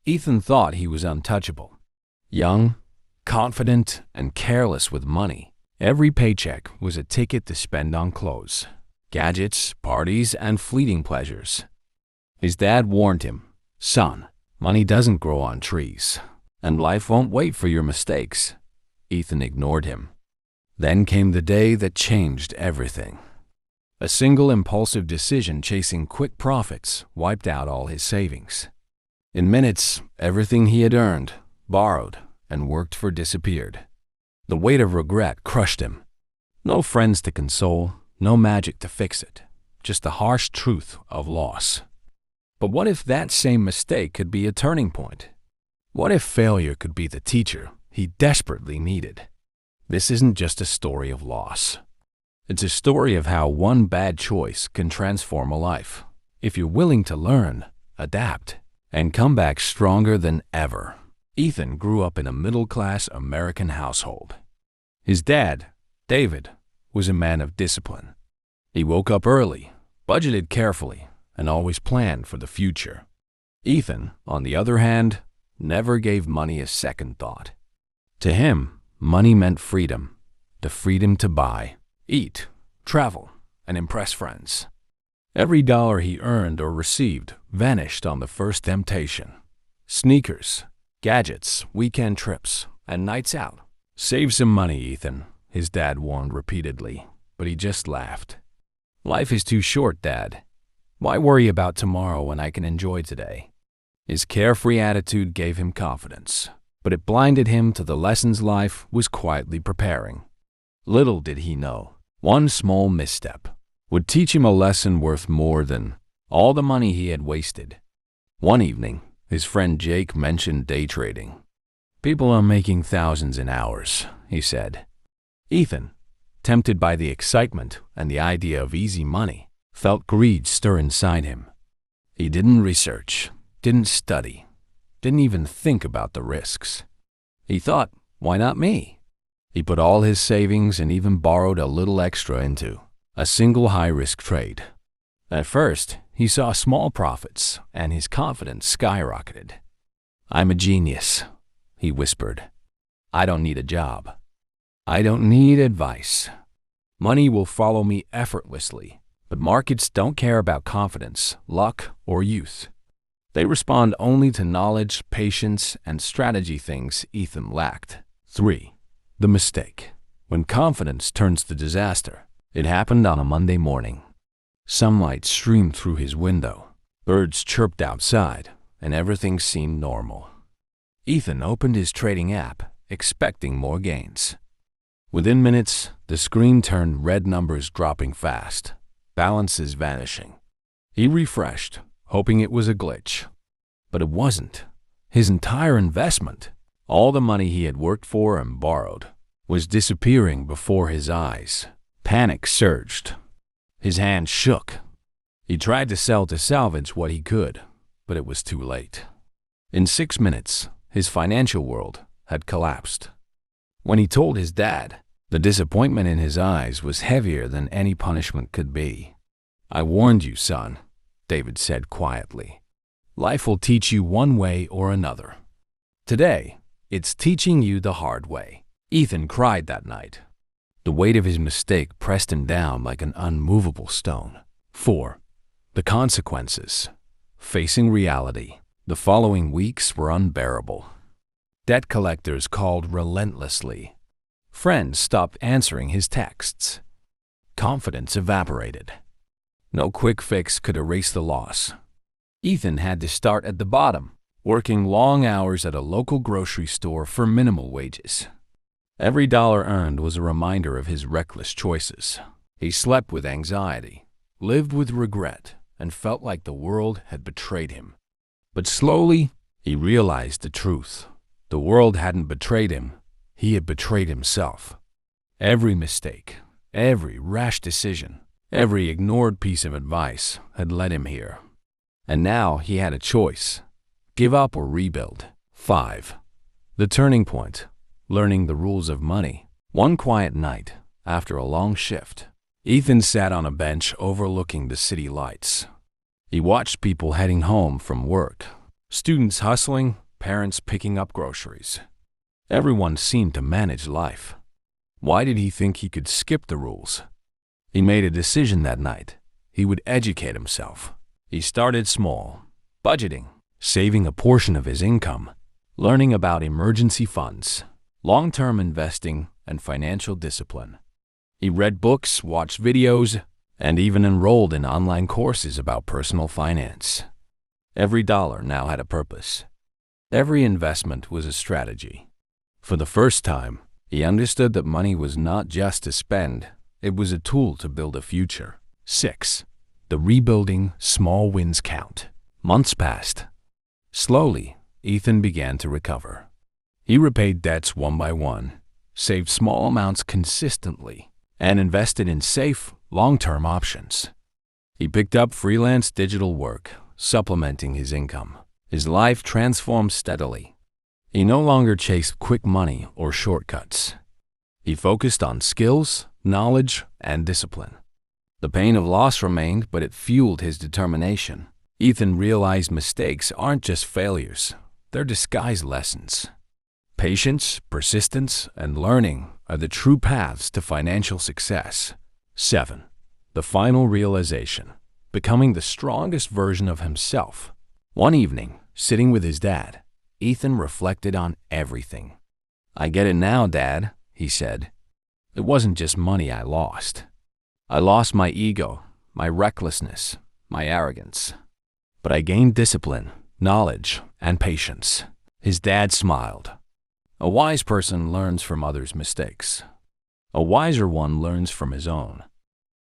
Ethan thought he was untouchable. Young, confident, and careless with money. Every paycheck was a ticket to spend on clothes, gadgets, parties, and fleeting pleasures. His dad warned him, "Son, money doesn't grow on trees, and life won't wait for your mistakes." Ethan ignored him. Then came the day that changed everything. A single impulsive decision chasing quick profits wiped out all his savings. In minutes, everything he had earned, borrowed, and worked for disappeared. The weight of regret crushed him. No friends to console, no magic to fix it, just the harsh truth of loss. But what if that same mistake could be a turning point? What if failure could be the teacher he desperately needed? This isn't just a story of loss. It's a story of how one bad choice can transform a life, if you're willing to learn, adapt, and come back stronger than ever. Ethan grew up in a middle-class American household. His dad, David, was a man of discipline. He woke up early, budgeted carefully, and always planned for the future. Ethan, on the other hand, never gave money a second thought. To him, money meant freedom, the freedom to buy, eat, travel, and impress friends. Every dollar he earned or received vanished on the first temptation. Sneakers, gadgets, weekend trips, and nights out. "Save some money, Ethan," his dad warned repeatedly, but he just laughed. "Life is too short, Dad. Why worry about tomorrow when I can enjoy today?" His carefree attitude gave him confidence, but it blinded him to the lessons life was quietly preparing. Little did he know, one small misstep would teach him a lesson worth more than all the money he had wasted. One evening, his friend Jake mentioned day trading. "People are making thousands in hours," he said. Ethan, tempted by the excitement and the idea of easy money, felt greed stir inside him. He didn't research, didn't study, didn't even think about the risks. He thought, why not me? He put all his savings and even borrowed a little extra into a single high-risk trade. At first, he saw small profits, and his confidence skyrocketed. "I'm a genius," he whispered. "I don't need a job. I don't need advice. Money will follow me effortlessly." But markets don't care about confidence, luck, or youth. They respond only to knowledge, patience, and strategy, things Ethan lacked. 3. The mistake. When confidence turns to disaster. It happened on a Monday morning. Sunlight streamed through his window. Birds chirped outside, and everything seemed normal. Ethan opened his trading app, expecting more gains. Within minutes, the screen turned red, numbers dropping fast, balances vanishing. He refreshed, hoping it was a glitch. But it wasn't. His entire investment, all the money he had worked for and borrowed, was disappearing before his eyes. Panic surged. His hands shook. He tried to sell to salvage what he could, but it was too late. In 6 minutes, his financial world had collapsed. When he told his dad, the disappointment in his eyes was heavier than any punishment could be. "I warned you, son," David said quietly. "Life will teach you one way or another. Today, it's teaching you the hard way." Ethan cried that night. The weight of his mistake pressed him down like an unmovable stone. 4. The consequences. Facing reality. The following weeks were unbearable. Debt collectors called relentlessly. Friends stopped answering his texts. Confidence evaporated. No quick fix could erase the loss. Ethan had to start at the bottom, working long hours at a local grocery store for minimal wages. Every dollar earned was a reminder of his reckless choices. He slept with anxiety, lived with regret, and felt like the world had betrayed him. But slowly, he realized the truth. The world hadn't betrayed him. He had betrayed himself. Every mistake, every rash decision, every ignored piece of advice had led him here. And now he had a choice: give up or rebuild. 5. The turning point. Learning the rules of money. One quiet night, after a long shift, Ethan sat on a bench overlooking the city lights. He watched people heading home from work. Students hustling, parents picking up groceries. Everyone seemed to manage life. Why did he think he could skip the rules? He made a decision that night. He would educate himself. He started small, budgeting, saving a portion of his income, learning about emergency funds, long-term investing, and financial discipline. He read books, watched videos, and even enrolled in online courses about personal finance. Every dollar now had a purpose. Every investment was a strategy. For the first time, he understood that money was not just to spend, it was a tool to build a future. 6. The rebuilding small wins count. Months passed. Slowly, Ethan began to recover. He repaid debts one by one, saved small amounts consistently, and invested in safe, long-term options. He picked up freelance digital work, supplementing his income. His life transformed steadily. He no longer chased quick money or shortcuts. He focused on skills, knowledge, and discipline. The pain of loss remained, but it fueled his determination. Ethan realized mistakes aren't just failures, they're disguised lessons. Patience, persistence, and learning are the true paths to financial success. 7. The final realization. Becoming the strongest version of himself. One evening, sitting with his dad, Ethan reflected on everything. "I get it now, Dad," he said. "It wasn't just money I lost. I lost my ego, my recklessness, my arrogance. But I gained discipline, knowledge, and patience." His dad smiled. A wise person learns from others' mistakes. A wiser one learns from his own.